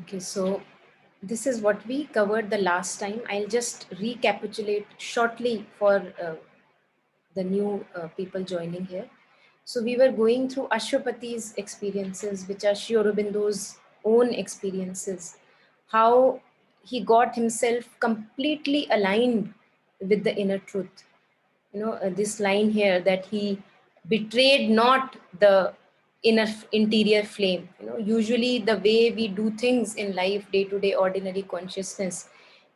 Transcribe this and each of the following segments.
Okay, so this is what we covered the last time. I'll just recapitulate shortly for the new people joining here. So we were going through Ashwapati's experiences, which are Sri Aurobindo's own experiences, how he got himself completely aligned with the inner truth. This line here that he betrayed not the inner interior flame. Usually the way we do things in life, day to day ordinary consciousness,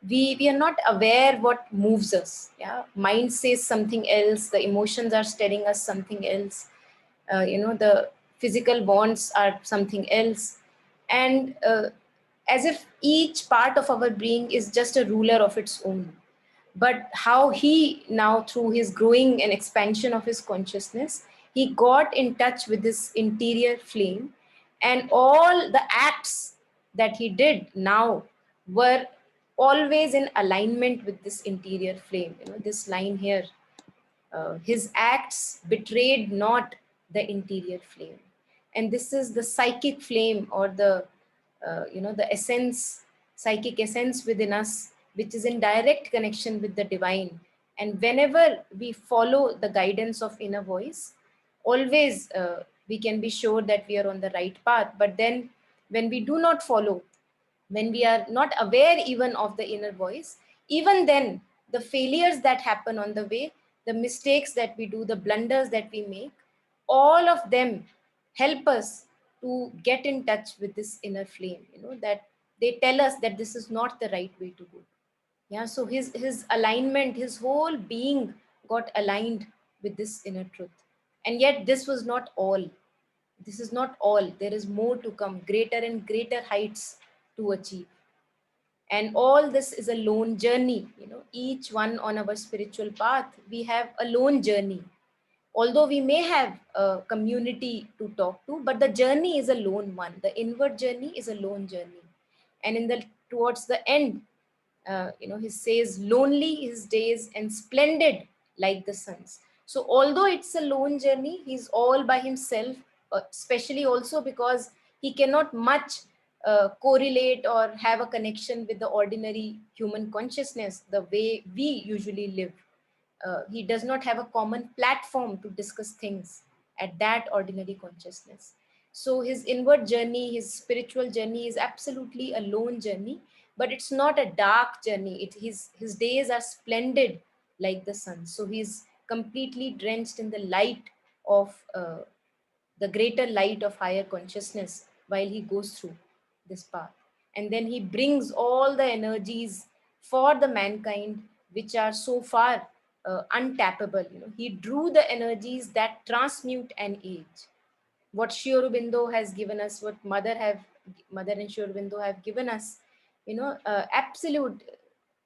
we are not aware what moves us. Yeah, mind says something else, the emotions are telling us something else, the physical bonds are something else. And as if each part of our being is just a ruler of its own. But how he now, through his growing and expansion of his consciousness, he got in touch with this interior flame, and all the acts that he did now were always in alignment with this interior flame. This line here, his acts betrayed not the interior flame. And this is the psychic flame, or the essence, psychic essence within us, which is in direct connection with the divine. And whenever we follow the guidance of inner voice, always we can be sure that we are on the right path. But then when we do not follow, when we are not aware even of the inner voice, even then the failures that happen on the way, the mistakes that we do, the blunders that we make, all of them help us to get in touch with this inner flame, that they tell us that this is not the right way to go. Yeah, so his alignment, his whole being got aligned with this inner truth. And yet this was not all. This is not all. There is more to come, greater and greater heights to achieve. And all this is a lone journey. Each one on our spiritual path, we have a lone journey. Although we may have a community to talk to, but the journey is a lone one. The inward journey is a lone journey. And in the towards the end, he says, lonely his days and splendid like the suns. So although it's a lone journey, he's all by himself, especially also because he cannot much correlate or have a connection with the ordinary human consciousness the way we usually live. He does not have a common platform to discuss things at that ordinary consciousness. So his inward journey, his spiritual journey is absolutely a lone journey, but it's not a dark journey. His days are splendid like the sun. So he's completely drenched in the light of the greater light of higher consciousness while he goes through this path. And then he brings all the energies for the mankind which are so far untappable. He drew the energies that transmute an age. What Sri Aurobindo has given us, what Mother and Sri Aurobindo have given us, absolute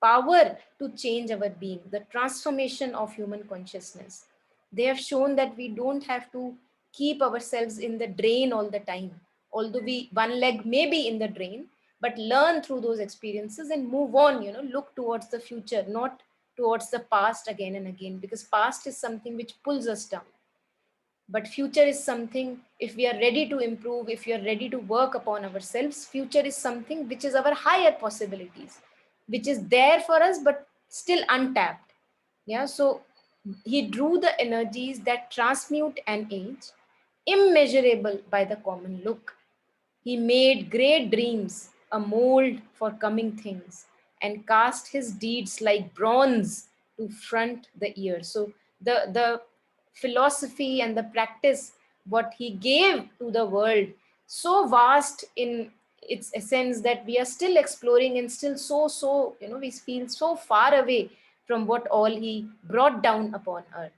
power to change our being, the transformation of human consciousness. They have shown that we don't have to keep ourselves in the drain all the time. Although one leg may be in the drain, but learn through those experiences and move on, look towards the future, not towards the past again and again, because past is something which pulls us down. But future is something, if we are ready to improve, if we are ready to work upon ourselves, future is something which is our higher possibilities, which is there for us but still untapped. Yeah, so he drew the energies that transmute an age, immeasurable by the common look. He made great dreams a mold for coming things, and cast his deeds like bronze to front the ear. So the philosophy and the practice, what he gave to the world, so vast in its essence that we are still exploring, and still so we feel so far away from what all he brought down upon earth.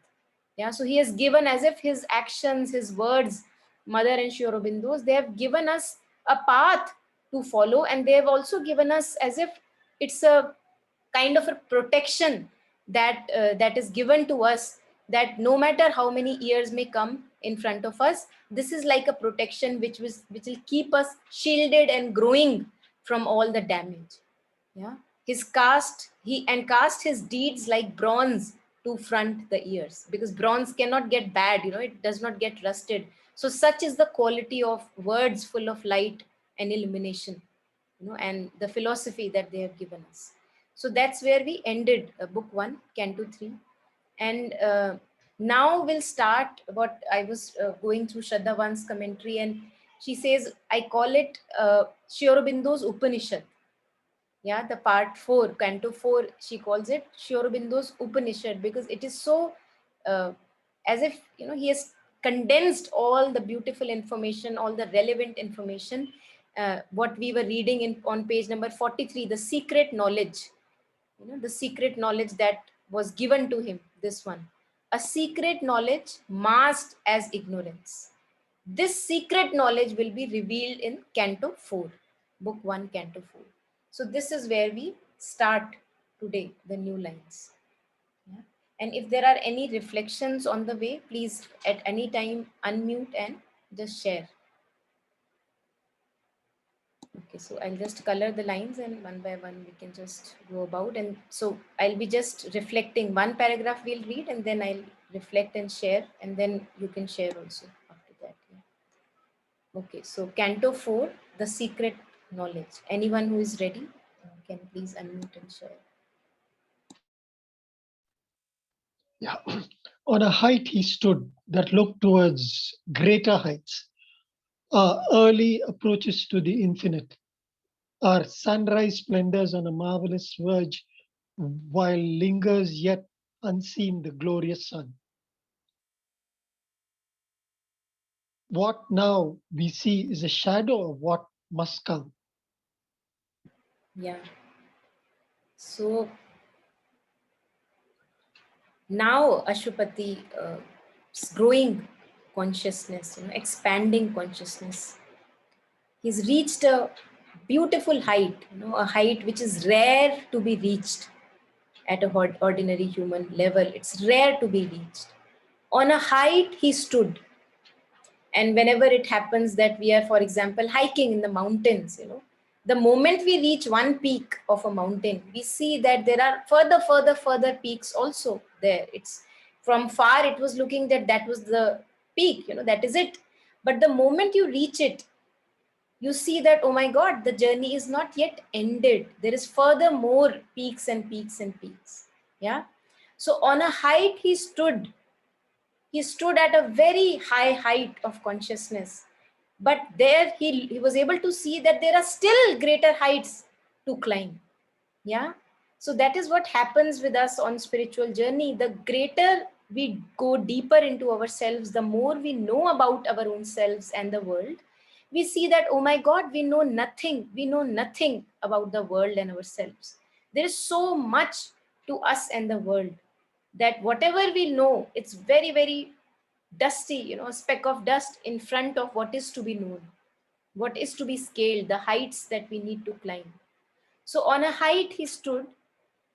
Yeah, so he has given, as if his actions, his words, Mother and Sri Aurobindo's, they have given us a path to follow, and they have also given us, as if it's a kind of a protection that is given to us, that no matter how many years may come in front of us, this is like a protection which will keep us shielded and growing from all the damage. Yeah, cast his deeds like bronze to front the ears, because bronze cannot get bad, it does not get rusted. So such is the quality of words full of light and illumination. and the philosophy that they have given us. So that's where we ended book 1, Canto 3. And now we'll start what I was going through Shraddha Van's commentary, and she says, I call it Sri Aurobindo's Upanishad. Yeah, the part 4, Canto 4, she calls it Sri Aurobindo's Upanishad, because it is so uh, as if, he has condensed all the beautiful information, all the relevant information, what we were reading on page number 43, the secret knowledge, the secret knowledge that was given to him, this one. A secret knowledge masked as ignorance. This secret knowledge will be revealed in Canto 4, Book 1, Canto 4. So this is where we start today, the new lines. Yeah. And if there are any reflections on the way, please at any time unmute and just share. Okay, so I'll just color the lines and one by one we can just go about. And so I'll be just reflecting one paragraph we'll read, and then I'll reflect and share, and then you can share also after that. Yeah. Okay, so Canto 4, The Secret Knowledge. Anyone who is ready can please unmute and share. Yeah. On a height he stood that looked towards greater heights, early approaches to the infinite, our sunrise splendors on a marvelous verge, while lingers yet unseen the glorious sun. What now we see is a shadow of what must come. Yeah. So now Ashwapati is growing consciousness, expanding consciousness. He's reached a beautiful height, a height which is rare to be reached at a ordinary human level. It's rare to be reached. On a height he stood, and whenever it happens that we are, for example, hiking in the mountains, the moment we reach one peak of a mountain, we see that there are further peaks also there. It's from far it was looking that was the peak, that is it. But the moment you reach it, you see that, oh my God, the journey is not yet ended. There is further more peaks and peaks and peaks. Yeah. So on a height he stood at a very high height of consciousness. But there he was able to see that there are still greater heights to climb. Yeah. So that is what happens with us on spiritual journey. The greater we go deeper into ourselves, the more we know about our own selves and the world, we see that, oh my God, we know nothing about the world and ourselves. There is so much to us and the world that whatever we know, it's very, very dusty, a speck of dust in front of what is to be known, what is to be scaled, the heights that we need to climb. So on a height he stood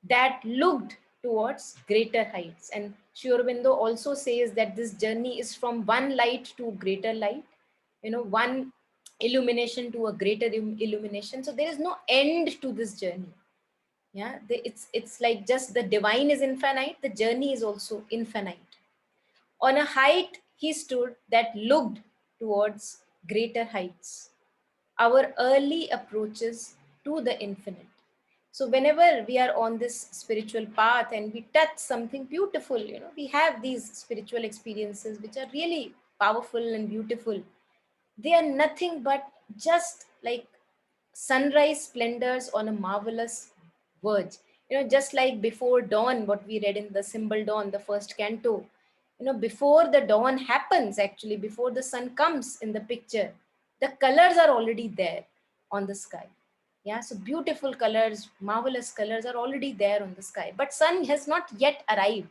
that looked towards greater heights. And Sri Aurobindo also says that this journey is from one light to greater light, one illumination to a greater illumination. So there is no end to this journey. Yeah, it's like just the divine is infinite, the journey is also infinite. On a height he stood that looked towards greater heights, our early approaches to the infinite. So whenever we are on this spiritual path and we touch something beautiful, we have these spiritual experiences which are really powerful and beautiful. They are nothing but just like sunrise splendors on a marvelous verge. Just like before dawn, what we read in the symbol dawn, the first canto, before the dawn happens, actually, before the sun comes in the picture, the colors are already there on the sky. Yeah, so beautiful colors, marvelous colors are already there on the sky, but sun has not yet arrived.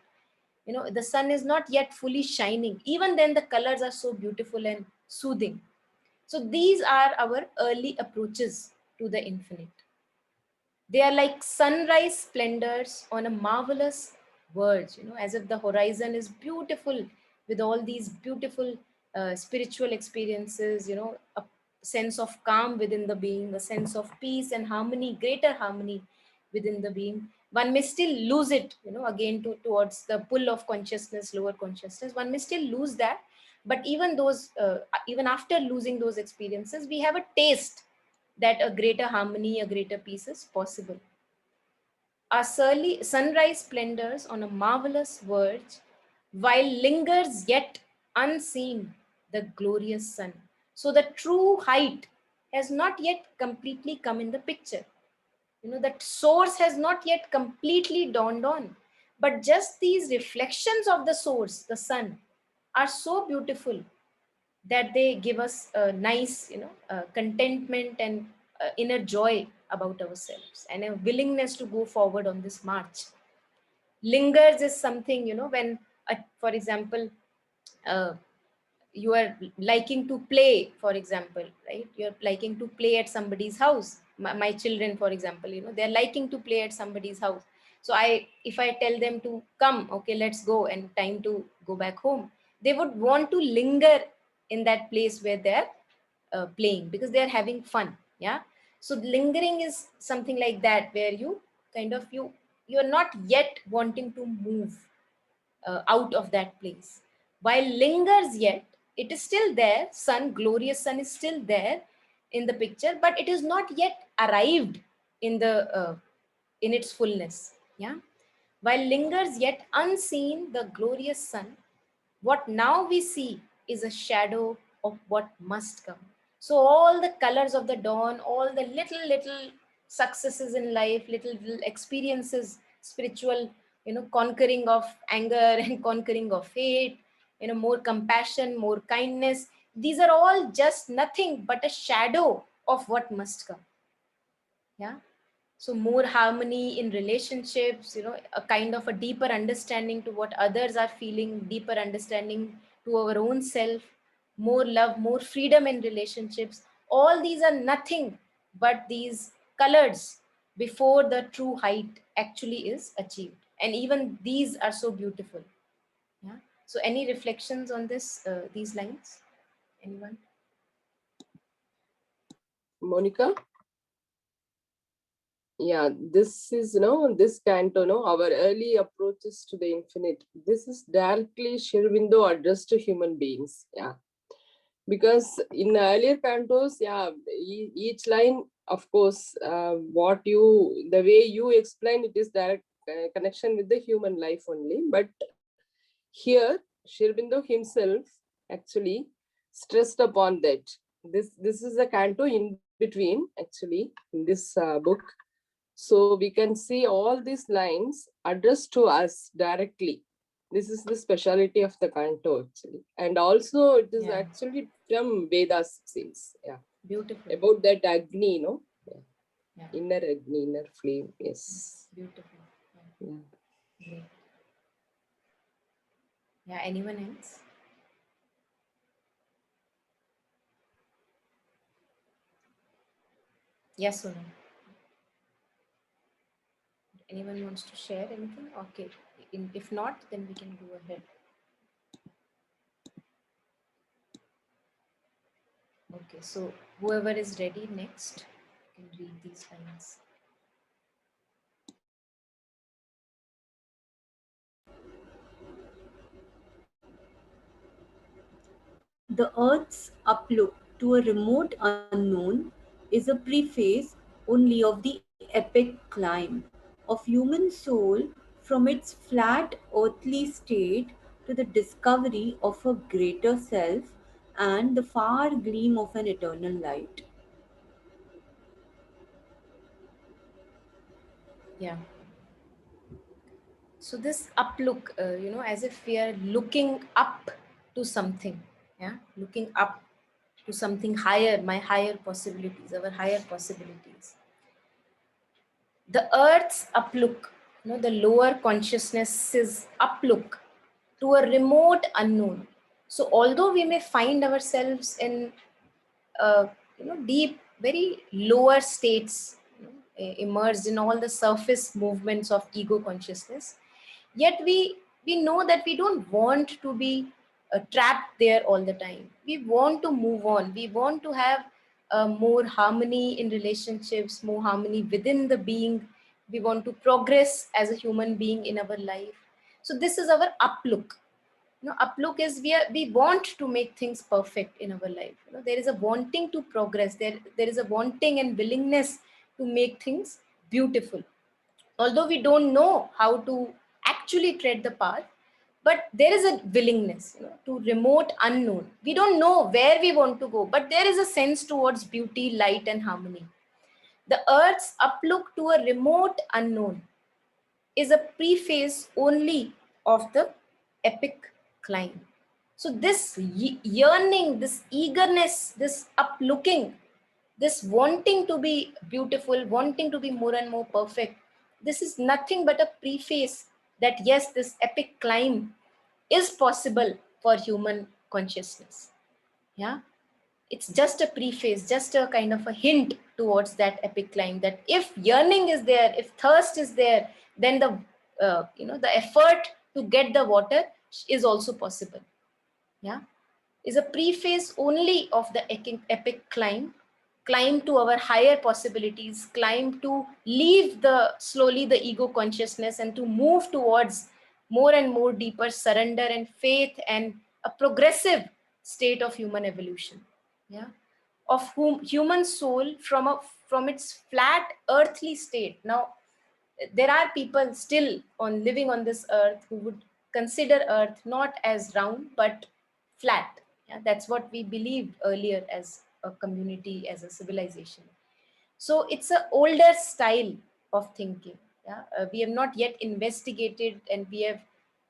The sun is not yet fully shining. Even then, the colors are so beautiful and soothing. So these are our early approaches to the infinite. They are like sunrise splendors on a marvelous verge, as if the horizon is beautiful with all these beautiful spiritual experiences, a sense of calm within the being, a sense of peace and harmony, greater harmony within the being. One may still lose it, again towards the pull of consciousness, lower consciousness. One may still lose that, but even after losing those experiences, we have a taste. that a greater harmony, a greater peace is possible. Our sunrise splendors on a marvelous verge, while lingers yet unseen the glorious sun. So the true height has not yet completely come in the picture. That source has not yet completely dawned on. But just these reflections of the source, the sun, are so beautiful that they give us a nice, contentment and inner joy about ourselves and a willingness to go forward on this march. Lingers is something, when, for example, uh, you are liking to play, for example, right? You're liking to play at somebody's house. My children, for example, they're liking to play at somebody's house. So if I tell them to come, okay, let's go, and time to go back home, they would want to linger in that place where they're playing, because they're having fun. Yeah. So lingering is something like that, where you kind of you're not yet wanting to move out of that place. While lingers yet, it is still there. Sun, glorious sun is still there in the picture, but it is not yet arrived in the in its fullness. Yeah. While lingers yet unseen the glorious sun, what now we see is a shadow of what must come. So all the colors of the dawn, all the little successes in life, little experiences, spiritual, conquering of anger and conquering of hate, more compassion, more kindness, these are all just nothing but a shadow of what must come. Yeah. So more harmony in relationships, a kind of a deeper understanding to what others are feeling, deeper understanding to our own self, more love, more freedom in relationships. All these are nothing but these colors before the true height actually is achieved. And even these are so beautiful. Yeah. So any reflections on these lines? Anyone? Monica? Yeah, this is, this canto, our early approaches to the infinite. This is directly Sri Aurobindo addressed to human beings. Yeah. Because in earlier cantos, yeah, each line, of course, the way you explain it is direct connection with the human life only. But here, Sri Aurobindo himself actually stressed upon that. This is a canto in between, actually, in this book. So we can see all these lines addressed to us directly. This is the speciality of the canto, actually. And also it is actually from Vedas, says. Yeah. Beautiful. About that Agni, Yeah. Yeah. Inner Agni, inner flame. Yes. Beautiful. Yeah. Great. Yeah, anyone else? Yes or no? Anyone wants to share anything? Okay. If not, then we can go ahead. Okay, so whoever is ready next can read these lines. The Earth's uplook to a remote unknown is a preface only of the epic climb of human soul from its flat earthly state to the discovery of a greater self and the far gleam of an eternal light. Yeah. So this uplook, as if we are looking up to something. Yeah, looking up to something higher, my higher possibilities, our higher possibilities. The Earth's uplook, the lower consciousness's uplook to a remote unknown. So although we may find ourselves in deep, very lower states, immersed in all the surface movements of ego consciousness, yet we know that we don't want to be trapped there all the time. We want to move on. We want to have more harmony in relationships, more harmony within the being. We want to progress as a human being in our life. So this is our uplook. Upluk is we want to make things perfect in our life. There is a wanting to progress. There is a wanting and willingness to make things beautiful. Although we don't know how to actually tread the path, but there is a willingness, to remote unknown. We don't know where we want to go, but there is a sense towards beauty, light, and harmony. The earth's uplook to a remote unknown is a preface only of the epic climb. So this yearning, this eagerness, this uplooking, this wanting to be beautiful, wanting to be more and more perfect, this is nothing but a preface that yes, this epic climb is possible for human consciousness. Yeah, it's just a preface, just a kind of a hint towards that epic climb, that if yearning is there, if thirst is there, then the effort to get the water is also possible. Yeah, is a preface only of the epic climb to our higher possibilities, climb to leave the slowly the ego consciousness and to move towards more and more deeper surrender and faith and a progressive state of human evolution. Yeah, of whom human soul from its flat earthly state. Now there are people still on living on this earth who would consider earth not as round but flat. Yeah, that's what we believed earlier as a community, as a civilization. So it's an older style of thinking. Yeah, we have not yet investigated, and we are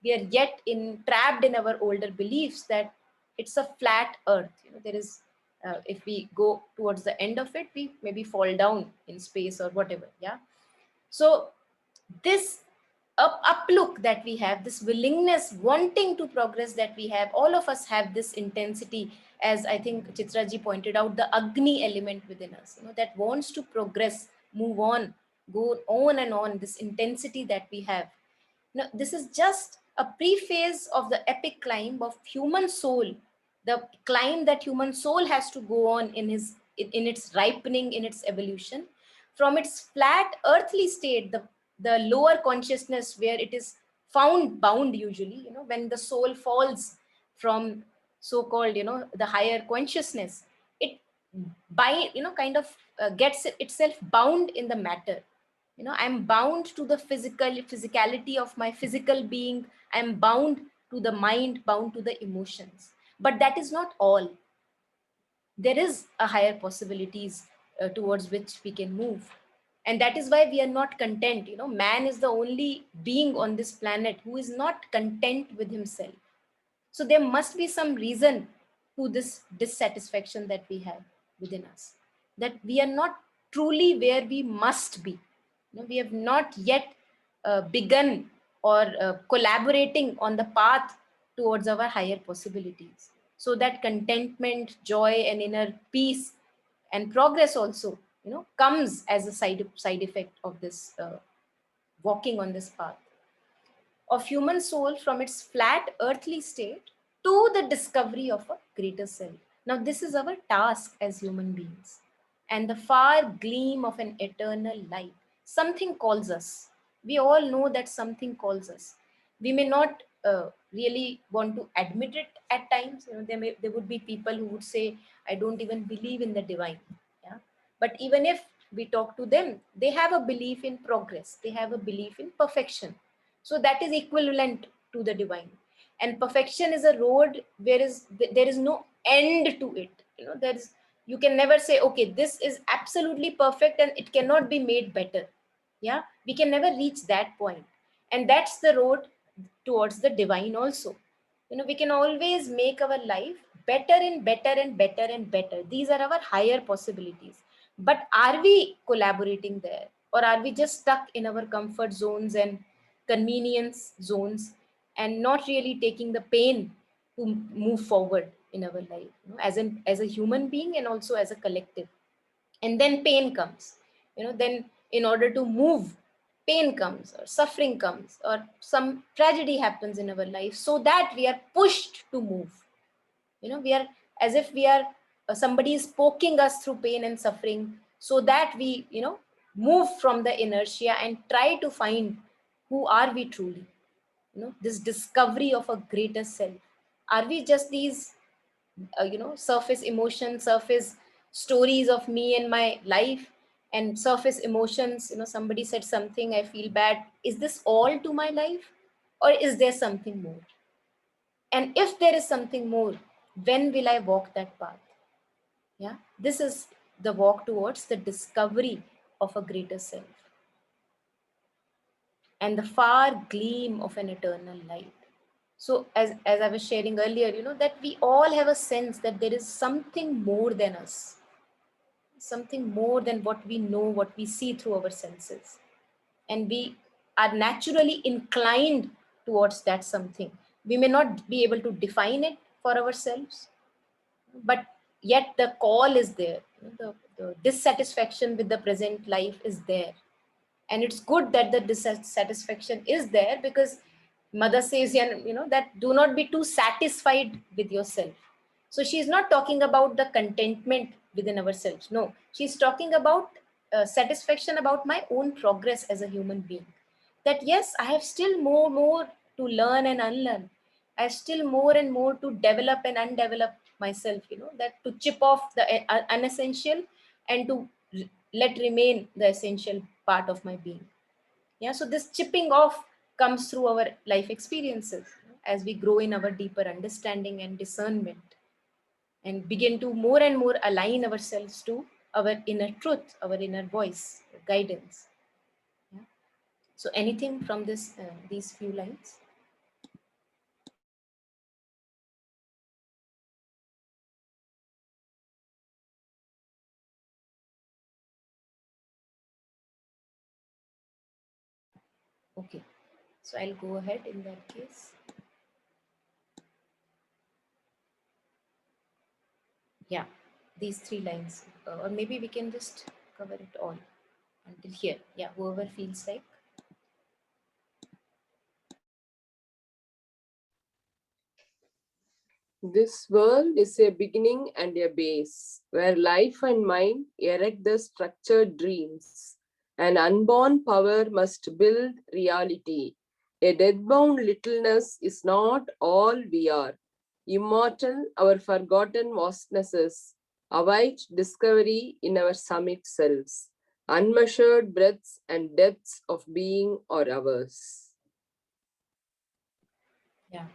yet trapped in our older beliefs that it's a flat earth. There is if we go towards the end of it, we maybe fall down in space or whatever. Yeah, so this uplook that we have, this willingness, wanting to progress that we have, all of us have this intensity, as I think Chitraji pointed out, the Agni element within us, that wants to progress, move on, go on and on, this intensity that we have. This is just a preface of the epic climb of human soul, the climb that human soul has to go on in its ripening, in its evolution, from its flat earthly state, the lower consciousness where it is found bound usually, when the soul falls from so-called, the higher consciousness, it by kind of gets itself bound in the matter. I'm bound to the physicality of my physical being. I'm bound to the mind, bound to the emotions. But that is not all. There is a higher possibilities towards which we can move. And that is why we are not content. Man is the only being on this planet who is not content with himself. So there must be some reason to this dissatisfaction that we have within us, that we are not truly where we must be. We have not yet begun or collaborating on the path towards our higher possibilities. So that contentment, joy, and inner peace and progress also, comes as a side effect of this walking on this path of human soul from its flat earthly state to the discovery of a greater self. Now, this is our task as human beings, and the far gleam of an eternal light. Something calls us. We all know that something calls us. We may not really want to admit it at times. There would be people who would say, "I don't even believe in the divine." Yeah, but even if we talk to them, they have a belief in progress. They have a belief in perfection. So that is equivalent to the divine. And perfection is a road where there is no end to it. You can never say, okay, this is absolutely perfect and it cannot be made better. Yeah, we can never reach that point. And that's the road towards the divine also. We can always make our life better and better and better and better. These are our higher possibilities. But are we collaborating there, or are we just stuck in our comfort zones and convenience zones and not really taking the pain to move forward in our life, as a human being and also as a collective? And then pain comes. Then in order to move, pain comes or suffering comes or some tragedy happens in our life, so that we are pushed to move. We are as if we are somebody is poking us through pain and suffering, so that we move from the inertia and try to find who are we truly. this discovery of a greater self? Are we just these surface emotions, surface stories of me and my life, and surface emotions? Somebody said something, I feel bad. Is this all to my life, or is there something more? And if there is something more, when will I walk that path? Yeah, this is the walk towards the discovery of a greater self and the far gleam of an eternal light. So as I was sharing earlier, that we all have a sense that there is something more than us, something more than what we know, what we see through our senses. And we are naturally inclined towards that something. We may not be able to define it for ourselves, but yet the call is there. The dissatisfaction with the present life is there. And it's good that the dissatisfaction is there, because mother says, that do not be too satisfied with yourself. So she's not talking about the contentment within ourselves. No, she's talking about satisfaction about my own progress as a human being. That yes, I have still more to learn and unlearn. I have still more and more to develop and undevelop myself. That to chip off the unessential and to let remain the essential part of my being. Yeah, so this chipping off comes through our life experiences, as we grow in our deeper understanding and discernment, and begin to more and more align ourselves to our inner truth, our inner voice, guidance. Yeah. So anything from these few lines? Okay, so I'll go ahead in that case. Yeah, these 3 lines, or maybe we can just cover it all until here. Yeah, whoever feels like. This world is a beginning and a base, where life and mind erect the structured dreams. An unborn power must build reality. A death-bound littleness is not all we are. Immortal, our forgotten vastnesses await discovery in our summit selves. Unmeasured breadths and depths of being are ours. Yeah.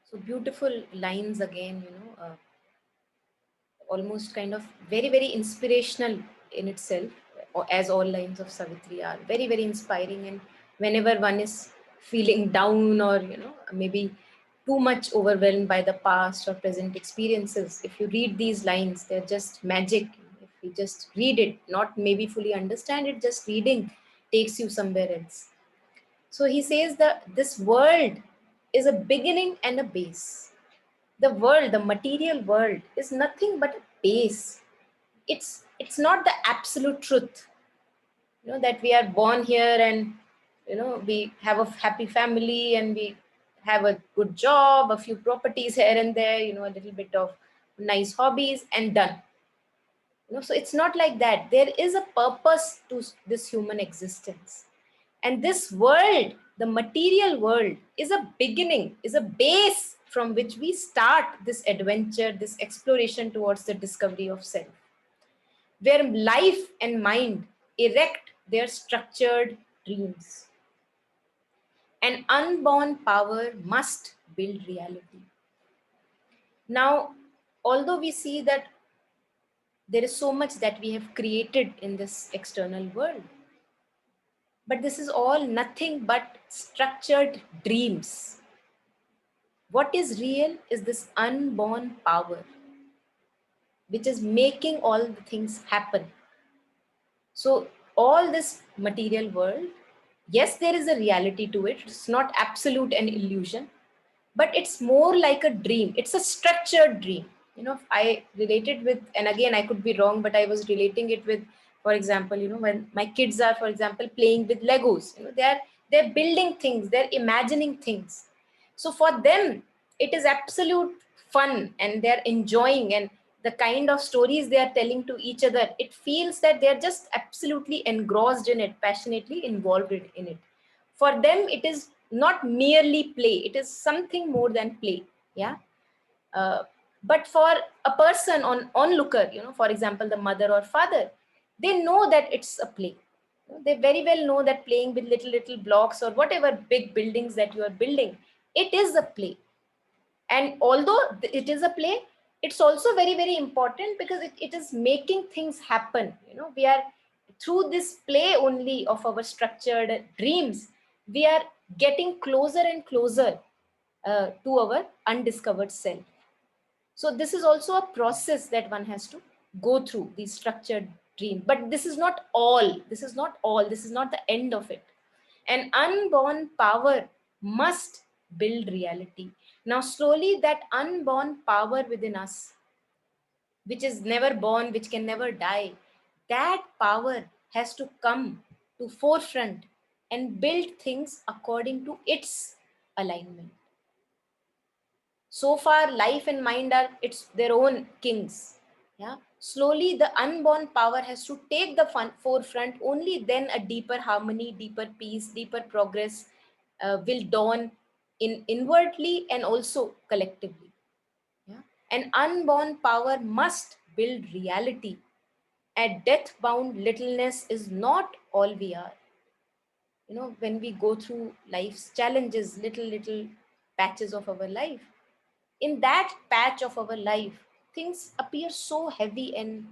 So beautiful lines again, almost kind of very, very inspirational in itself, as all lines of Savitri are. Very, very inspiring. And whenever one is feeling down, or, maybe too much overwhelmed by the past or present experiences, if you read these lines, they're just magic. If you just read it, not maybe fully understand it, just reading takes you somewhere else. So he says that this world is a beginning and a base. The world, the material world, is nothing but a base. It's not the absolute truth. That we are born here, and we have a happy family, and we have a good job, a few properties here and there, a little bit of nice hobbies, and done. So it's not like that. There is a purpose to this human existence. And this world, the material world, is a beginning, is a base from which we start this adventure, this exploration towards the discovery of self, where life and mind erect their structured dreams. An unborn power must build reality. Now, although we see that there is so much that we have created in this external world, but this is all nothing but structured dreams. What is real is this unborn power, which is making all the things happen. So, all this material world, yes, there is a reality to it. It's not absolute and illusion, but it's more like a dream. It's a structured dream. I related with, and again, I could be wrong, but I was relating it with, for example, when my kids are, for example, playing with Legos, they're building things, they're imagining things. So for them, it is absolute fun, and they're enjoying, and the kind of stories they are telling to each other, it feels that they're just absolutely engrossed in it, passionately involved in it. For them, it is not merely play. It is something more than play. Yeah. But for a person on onlooker, for example, the mother or father, they know that it's a play. They very well know that playing with little blocks or whatever big buildings that you are building, it is a play. And although it is a play, it's also very important because it is making things happen. We are, through this play only of our structured dreams, we are getting closer and closer to our undiscovered self. So this is also a process that one has to go through, these structured dreams. But this is not all. This is not all. This is not the end of it. An unborn power must build reality. Now, slowly, that unborn power within us, which is never born, which can never die, that power has to come to forefront and build things according to its alignment. So far, life and mind are it's their own kings. Yeah. Slowly, the unborn power has to take the forefront. Only then a deeper harmony, deeper peace, deeper progress will dawn inwardly and also collectively. Yeah. An unborn power must build reality. A death-bound littleness is not all we are. When we go through life's challenges, little patches of our life, in that patch of our life, things appear so heavy and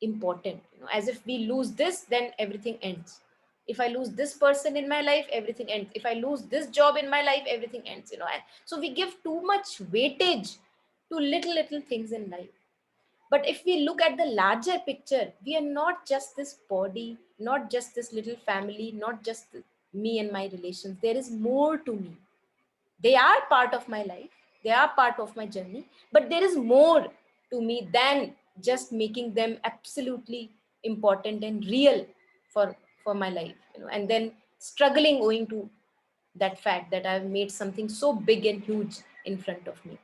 important. As if we lose this, then everything ends. If I lose this person in my life, everything ends. If I lose this job in my life, everything ends. And so we give too much weightage to little things in life. But if we look at the larger picture, we are not just this body, not just this little family, not just me and my relations. There is more to me. They are part of my life, they are part of my journey, but there is more to me than just making them absolutely important and real for my life. And then struggling owing to that fact that I've made something so big and huge in front of me.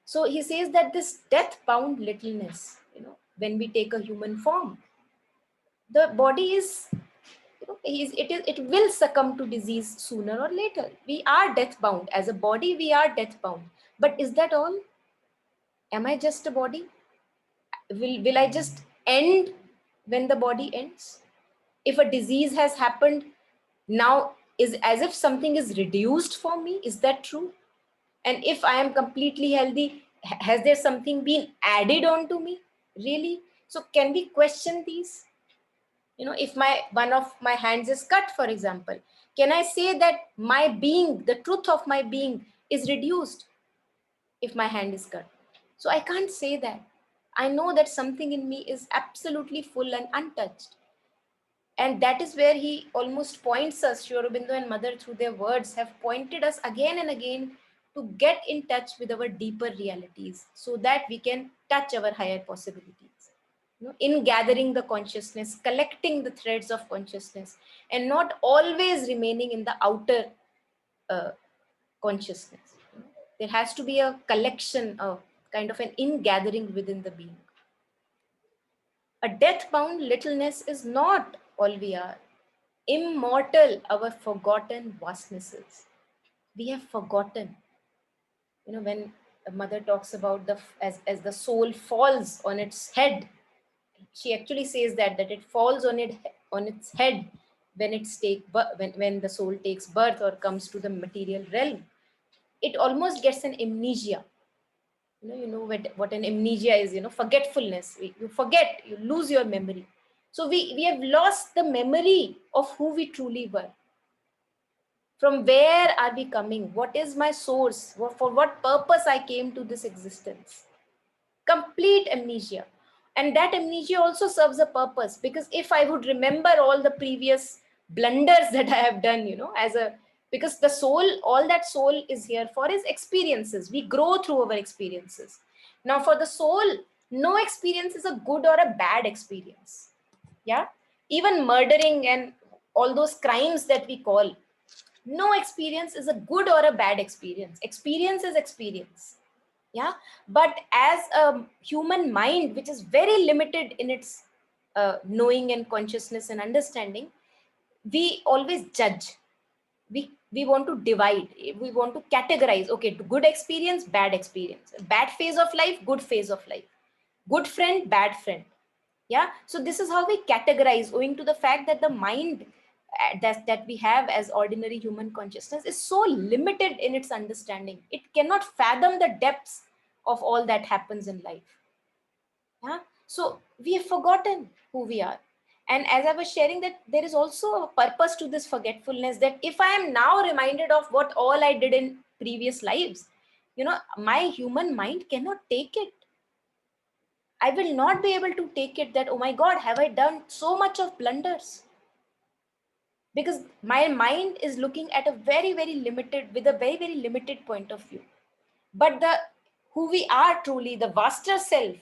So he says that this death bound littleness, when we take a human form, the body is, it will succumb to disease sooner or later. We are death bound. As a body, we are death bound. But is that all? Am I just a body? Will I just end when the body ends? If a disease has happened, now is as if something is reduced for me. Is that true? And if I am completely healthy, has there something been added on to me? Really? So can we question these? If one of my hands is cut, for example, can I say that my being, the truth of my being, is reduced if my hand is cut? So I can't say that. I know that something in me is absolutely full and untouched. And that is where he almost points us, Sri Aurobindo and Mother through their words have pointed us again and again to get in touch with our deeper realities so that we can touch our higher possibilities. In gathering the consciousness, collecting the threads of consciousness, and not always remaining in the outer consciousness. There has to be a collection, of kind of an ingathering within the being. A death-bound littleness is not all we are. Immortal, our forgotten vastnesses. We have forgotten. When a mother talks about as the soul falls on its head, she actually says that it falls on its head when when the soul takes birth or comes to the material realm. It almost gets an amnesia. What an amnesia is. Forgetfulness. You forget, you lose your memory. So we have lost the memory of who we truly were. From where are we coming? What is my source? For what purpose I came to this existence? Complete amnesia. And that amnesia also serves a purpose, because if I would remember all the previous blunders that I have done, because the soul, all that soul is here for is experiences. We grow through our experiences. Now for the soul, no experience is a good or a bad experience. Yeah. Even murdering and all those crimes that we call, no experience is a good or a bad experience. Experience is experience. Yeah. But as a human mind, which is very limited in its knowing and consciousness and understanding, we always judge. we want to divide, we want to categorize. Okay, good experience, bad experience, bad phase of life, good phase of life, good friend, bad friend. Yeah, so this is how we categorize, owing to the fact that the mind that we have as ordinary human consciousness is so limited in its understanding. It cannot fathom the depths of all that happens in life. Yeah, so we have forgotten who we are. And as I was sharing, that there is also a purpose to this forgetfulness, that if I am now reminded of what all I did in previous lives, my human mind cannot take it. I will not be able to take it, that, oh my God, have I done so much of blunders? Because my mind is looking at a very, very limited, with a very, very limited point of view. But the who we are truly, the vaster self,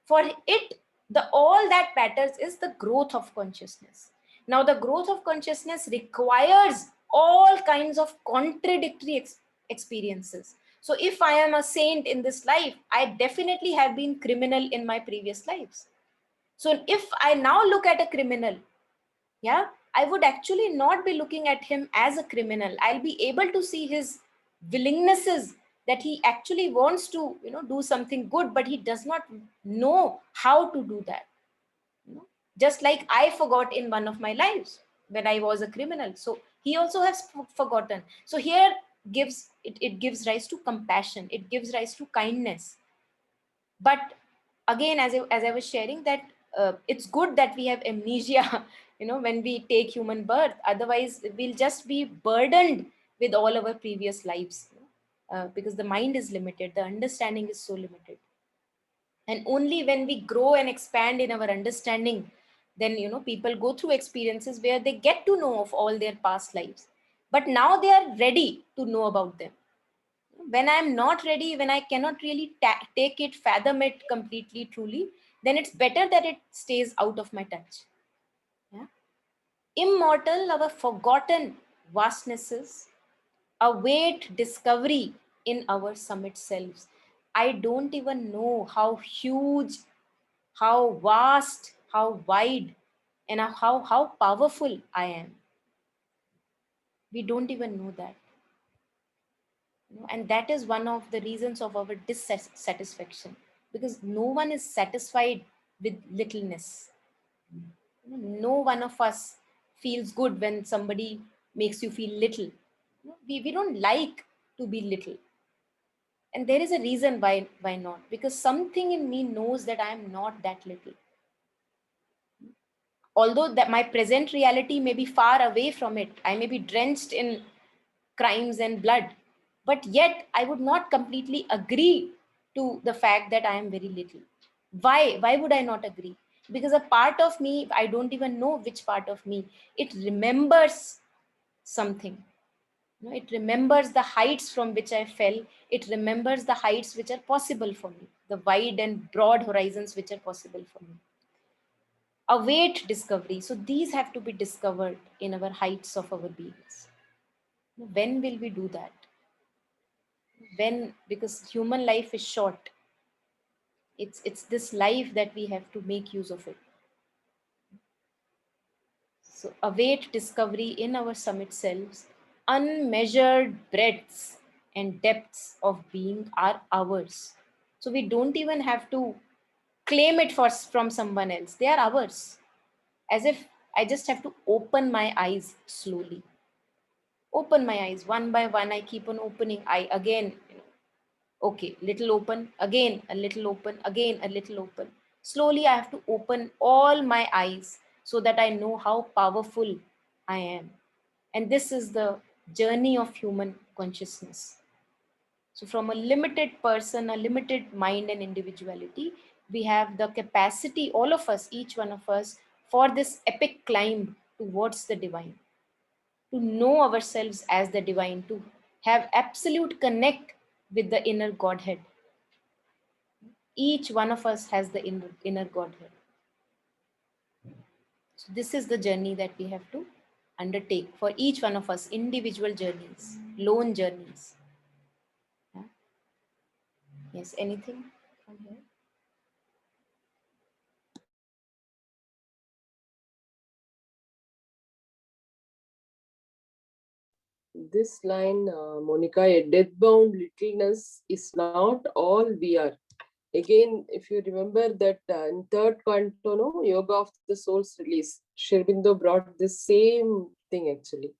for it, the all that matters is the growth of consciousness. Now, the growth of consciousness requires all kinds of contradictory experiences. So if I am a saint in this life, I definitely have been criminal in my previous lives. So if I now look at a criminal, yeah, I would actually not be looking at him as a criminal. I'll be able to see his willingnesses, that he actually wants to do something good, but he does not know how to do that. Just like I forgot in one of my lives when I was a criminal, so he also has forgotten. So here it gives rise to compassion, it gives rise to kindness. But again, as I was sharing, that it's good that we have amnesia when we take human birth. Otherwise we'll just be burdened with all our previous lives, because the mind is limited, the understanding is so limited. And only when we grow and expand in our understanding, then people go through experiences where they get to know of all their past lives, but now they are ready to know about them. When I'm not ready, when I cannot really take it, fathom it completely, truly, then it's better that it stays out of my touch. Yeah? Immortal, our forgotten vastnesses await discovery in our summit selves. I don't even know how huge, how vast, how wide, and how powerful I am. We don't even know that. And that is one of the reasons of our dissatisfaction, because no one is satisfied with littleness. No one of us feels good when somebody makes you feel little. We don't like to be little. And there is a reason why not, because something in me knows that I am not that little. Although that my present reality may be far away from it, I may be drenched in crimes and blood, but yet I would not completely agree to the fact that I am very little. Why would I not agree? Because a part of me, I don't even know which part of me, it remembers something. It remembers the heights from which I fell. It remembers the heights which are possible for me, the wide and broad horizons which are possible for me. Await discovery. So these have to be discovered in our heights of our beings. When will we do that? When? Because human life is short. It's this life that we have to make use of it. So await discovery in our summit selves. Unmeasured breadths and depths of being are ours. So we don't even have to claim it from someone else. They are ours. As if I just have to open my eyes slowly. Open my eyes one by one. I keep on opening. I again, okay, little open, again a little open, again a little open. Slowly I have to open all my eyes so that I know how powerful I am. And this is the journey of human consciousness. So from a limited person, a limited mind and individuality, we have the capacity, all of us, each one of us, for this epic climb towards the divine, to know ourselves as the divine, to have absolute connect with the inner Godhead. Each one of us has the inner Godhead. So this is the journey that we have to undertake for each one of us, individual journeys, lone journeys. Yeah. Yes, anything from here? this line, Monica, a death-bound littleness is not all we are. Again, if you remember that in third canto, no, Yoga of the Soul's release, Sri Aurobindo brought this same thing actually.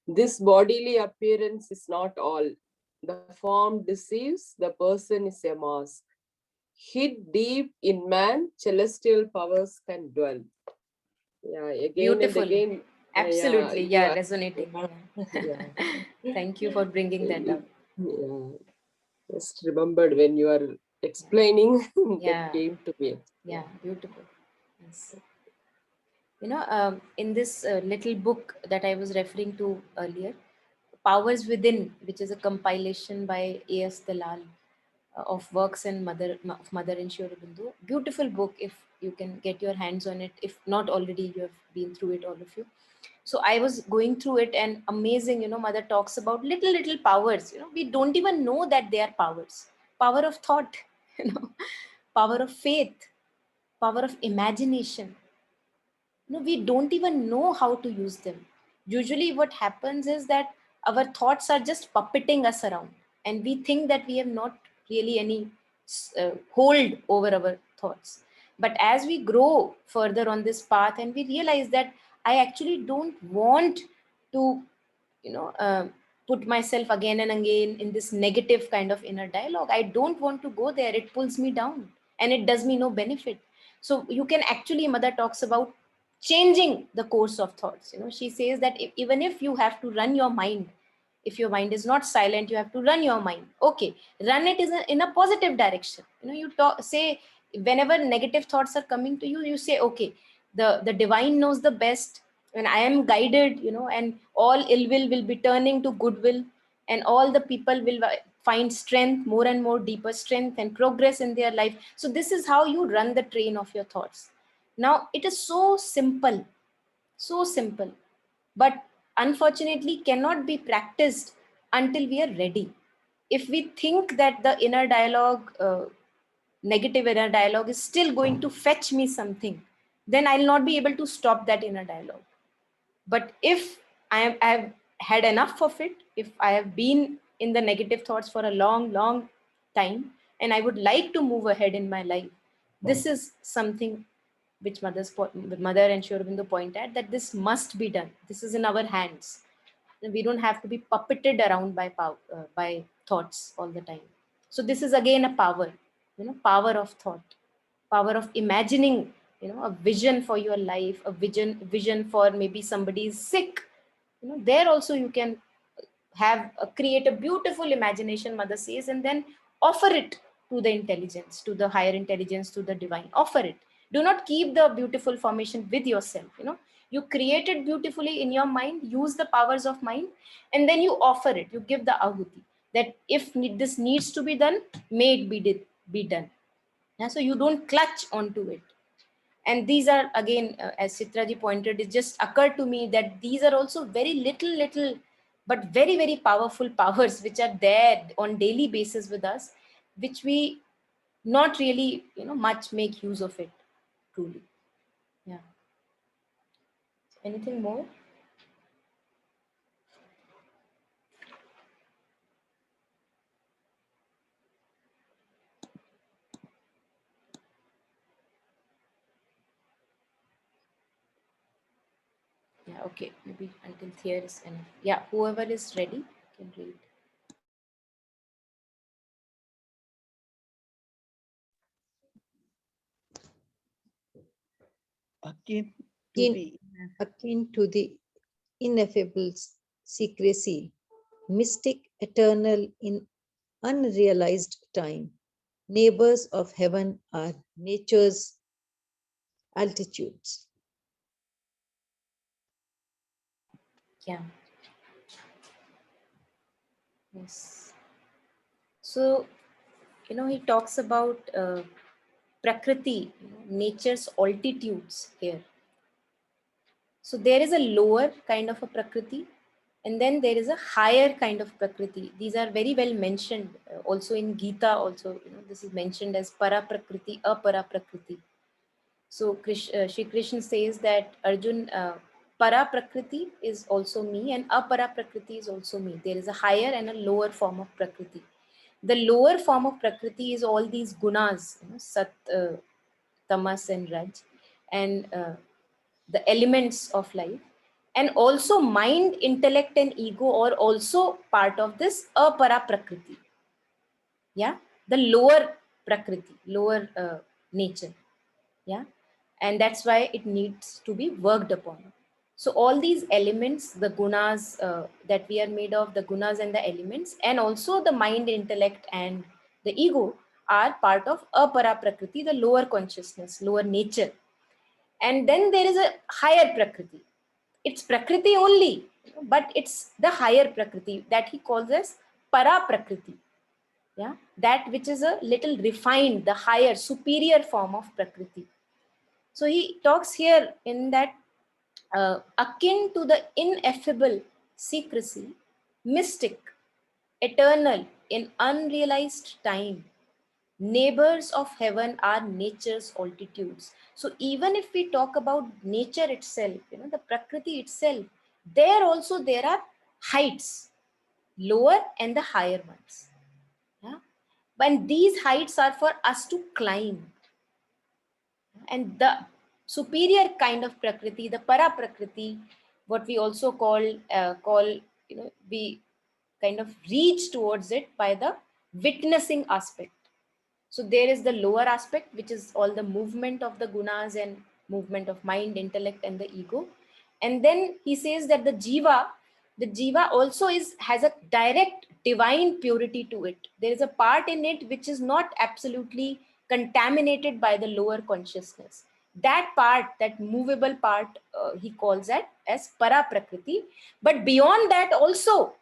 This bodily appearance is not all. The form deceives, the person is a mask. Hid deep in man, celestial powers can dwell. Yeah, again Beautiful. and again. Absolutely. You Yeah, are- resonating. yeah. Thank you for bringing that up. Yeah. Just remembered when you are explaining that Yeah. came to me. Yeah, beautiful. Yes. In this little book that I was referring to earlier, Powers Within, which is a compilation by A.S. Dalal of works and Mother and Sri Aurobindo. Beautiful book if you can get your hands on it. If not already, you have been through it, all of you. So I was going through it, and amazing, Mother talks about little powers. We don't even know that they are powers. Power of thought, power of faith, power of imagination. We don't even know how to use them. Usually what happens is that our thoughts are just puppeting us around, and we think that we have not really any hold over our thoughts. But as we grow further on this path, and we realize that I actually don't want to you know uh, put myself again and again in this negative kind of inner dialogue. I don't want to go there. It pulls me down, and it does me no benefit. So you can actually, Mother talks about changing the course of thoughts. She says that even if you have to run your mind, if your mind is not silent, you have to run your mind. Okay, run it in a positive direction. You say, whenever negative thoughts are coming to you, you say, okay, the divine knows the best, and I am guided, and all ill will be turning to goodwill, and all the people will find strength, more and more deeper strength and progress in their life. So this is how you run the train of your thoughts. Now, it is so simple, but unfortunately cannot be practiced until we are ready. If we think that the inner dialogue, negative inner dialogue, is still going to fetch me something, then I'll not be able to stop that inner dialogue. But if I've had enough of it, if I have been in the negative thoughts for a long time, and I would like to move ahead in my life, this is something which Mother and Sri Aurobindo point at, that this must be done. This is in our hands. We don't have to be puppeted around by thoughts all the time. So this is again a power, power of thought, power of imagining, a vision for your life, a vision for maybe somebody is sick. There also you can create a beautiful imagination, Mother says, and then offer it to the intelligence, to the higher intelligence, to the divine. Offer it. Do not keep the beautiful formation with yourself. You create it beautifully in your mind, use the powers of mind, and then you offer it. You give the ahuti, that if this needs to be done, may it be done. Yeah, so you don't clutch onto it. And these are again, as Chitraji pointed, it just occurred to me that these are also very little but very powerful powers which are there on daily basis with us, which we not really much make use of it truly. Yeah. Anything more? Yeah, okay, maybe until here is enough. Yeah, whoever is ready can read. Akin to Akin, the akin to the ineffable secrecy, mystic, eternal in unrealized time. Neighbors of heaven are nature's altitudes. Yeah. Yes. So, he talks about prakriti, nature's altitudes here. So there is a lower kind of a prakriti, and then there is a higher kind of prakriti. These are very well mentioned also in Gita. Also, this is mentioned as para prakriti, apara prakriti. So Shri Krishna says that Arjun, para prakriti is also me and apara prakriti is also me. There is a higher and a lower form of prakriti. The lower form of prakriti is all these gunas, sat, tamas and raj, and the elements of life. And also mind, intellect and ego are also part of this apara prakriti. Yeah, the lower prakriti, lower nature. Yeah, and that's why it needs to be worked upon. So all these elements, the gunas that we are made of, the gunas and the elements, and also the mind, intellect and the ego are part of apara prakriti, the lower consciousness, lower nature. And then there is a higher prakriti. It's prakriti only, but it's the higher prakriti that he calls as para prakriti. Yeah, that which is a little refined, the higher, superior form of prakriti. So he talks here in that akin to the ineffable secrecy, mystic, eternal in unrealized time, neighbors of heaven are nature's altitudes. So even if we talk about nature itself, the prakriti itself, there also there are heights, lower and the higher ones. Yeah? And these heights are for us to climb. And the superior kind of prakriti, the para prakriti, what we also call, we kind of reach towards it by the witnessing aspect. So there is the lower aspect, which is all the movement of the gunas and movement of mind, intellect and the ego. And then he says that the jiva also has a direct divine purity to it. There is a part in it which is not absolutely contaminated by the lower consciousness. That part, that movable part, he calls that as para prakriti. But beyond that also,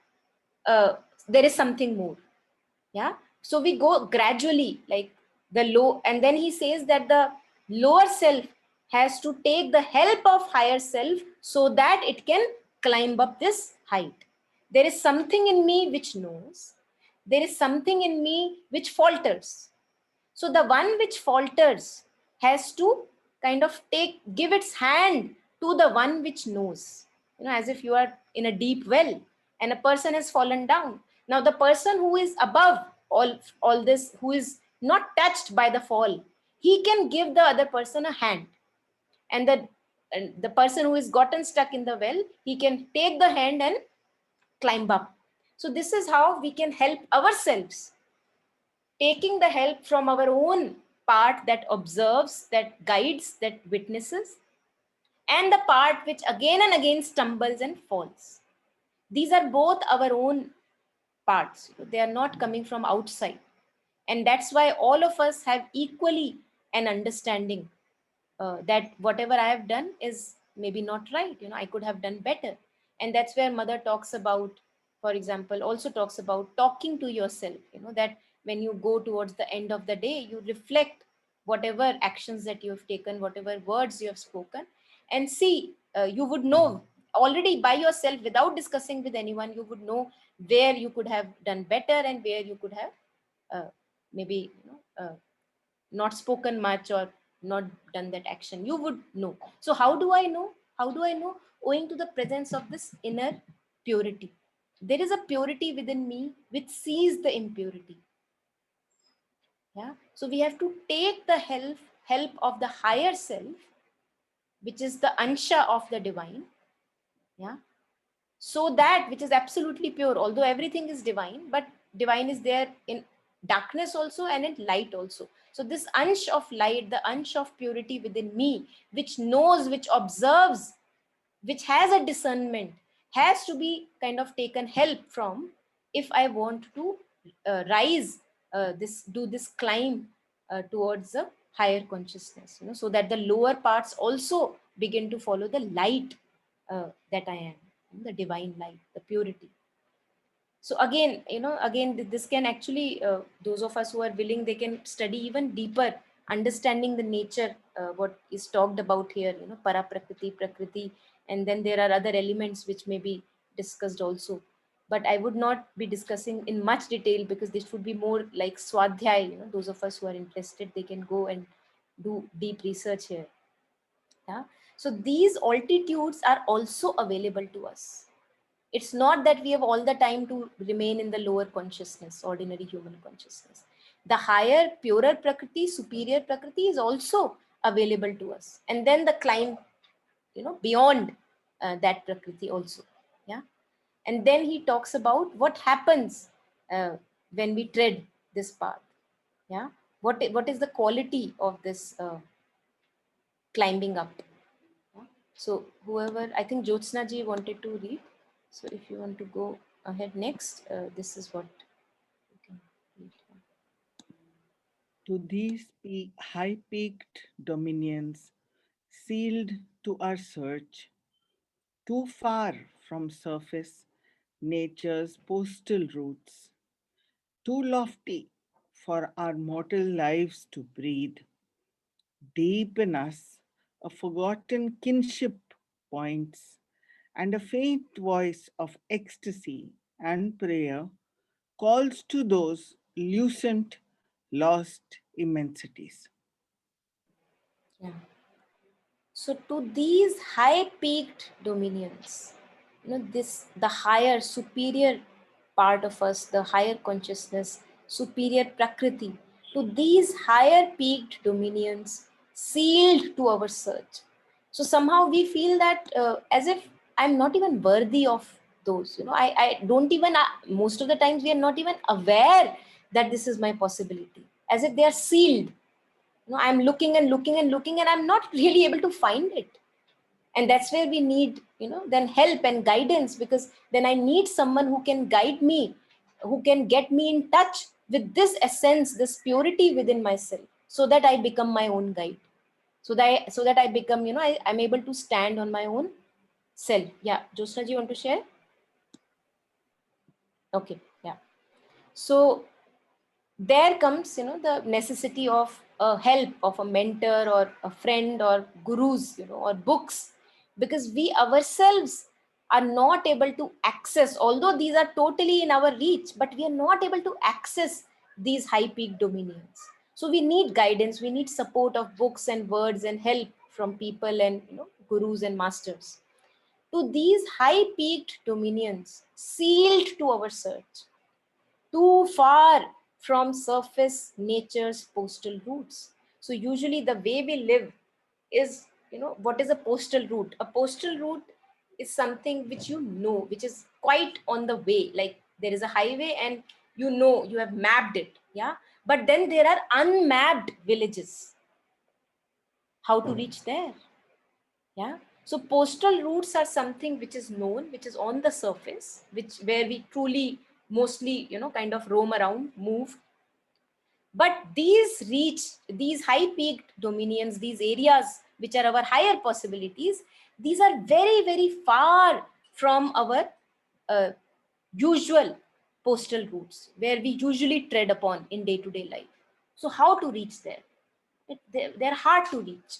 there is something more. Yeah, so we go gradually, like the low, and then he says that the lower self has to take the help of higher self so that it can climb up this height. There is something in me which knows, there is something in me which falters. So the one which falters has to kind of give its hand to the one which knows. As if you are in a deep well and a person has fallen down. Now the person who is above all this, who is not touched by the fall, he can give the other person a hand. And the person who is gotten stuck in the well, he can take the hand and climb up. So this is how we can help ourselves, taking the help from our own part that observes, that guides, that witnesses, and the part which again and again stumbles and falls. These are both our own parts. They are not coming from outside. And that's why all of us have equally an understanding that whatever I have done is maybe not right. I could have done better. And that's where mother talks about, for example, also talks about talking to yourself, that when you go towards the end of the day, you reflect whatever actions that you have taken, whatever words you have spoken, and see, you would know already by yourself without discussing with anyone, you would know where you could have done better and where you could have maybe not spoken much or not done that action. You would know. So how do I know? Owing to the presence of this inner purity. There is a purity within me which sees the impurity. Yeah, so we have to take the help of the higher self, which is the ansha of the divine. Yeah, so that which is absolutely pure, although everything is divine, but divine is there in darkness also and in light also. So this ansh of light, the ansh of purity within me, which knows, which observes, which has a discernment, has to be kind of taken help from if I want to rise, do this climb towards a higher consciousness, so that the lower parts also begin to follow the light that I am, the divine light, the purity. So again, this can actually, those of us who are willing, they can study even deeper, understanding the nature, what is talked about here, para prakriti, prakriti, and then there are other elements which may be discussed also. But I would not be discussing in much detail because this would be more like swadhyay. Those of us who are interested, they can go and do deep research here. Yeah. So these altitudes are also available to us. It's not that we have all the time to remain in the lower consciousness, ordinary human consciousness. The higher, purer Prakriti, superior Prakriti is also available to us. And then the climb, beyond that Prakriti also. Yeah. And then he talks about what happens when we tread this path. Yeah. What is the quality of this climbing up? Yeah. So whoever, I think Jyotsna ji wanted to read. So if you want to go ahead next, this is what you can read. To these high-peaked dominions, sealed to our search, too far from surface nature's postal routes, too lofty for our mortal lives to breathe, deep in us a forgotten kinship points, and a faint voice of ecstasy and prayer calls to those lucent, lost immensities. Yeah. So to these high-peaked dominions, the higher, superior part of us, the higher consciousness, superior Prakriti, to these higher peaked dominions sealed to our search. So somehow we feel that as if I'm not even worthy of those. I don't even, most of the times we are not even aware that this is my possibility, as if they are sealed. I'm looking and looking and looking, and I'm not really able to find it. And that's where we need, then help and guidance, because then I need someone who can guide me, who can get me in touch with this essence, this purity within myself, so that I become my own guide, so that I become, I'm able to stand on my own self. Yeah, Josna ji, want to share? Okay, yeah. So there comes, the necessity of a help of a mentor or a friend or gurus, or books, because we ourselves are not able to access, although these are totally in our reach, but we are not able to access these high peak dominions. So we need guidance, we need support of books and words and help from people and, gurus and masters. To these high peaked dominions sealed to our search, too far from surface nature's postal routes. So usually the way we live is, what is a postal route? A postal route is something which which is quite on the way. Like there is a highway and you have mapped it. Yeah. But then there are unmapped villages. How to reach there? Yeah. So postal routes are something which is known, which is on the surface, where we truly mostly, kind of roam around, move. But these high peaked dominions, these areas which are our higher possibilities, these are very, very far from our uh, usual postal routes where we usually tread upon in day to day life. So how to reach there? They're hard to reach,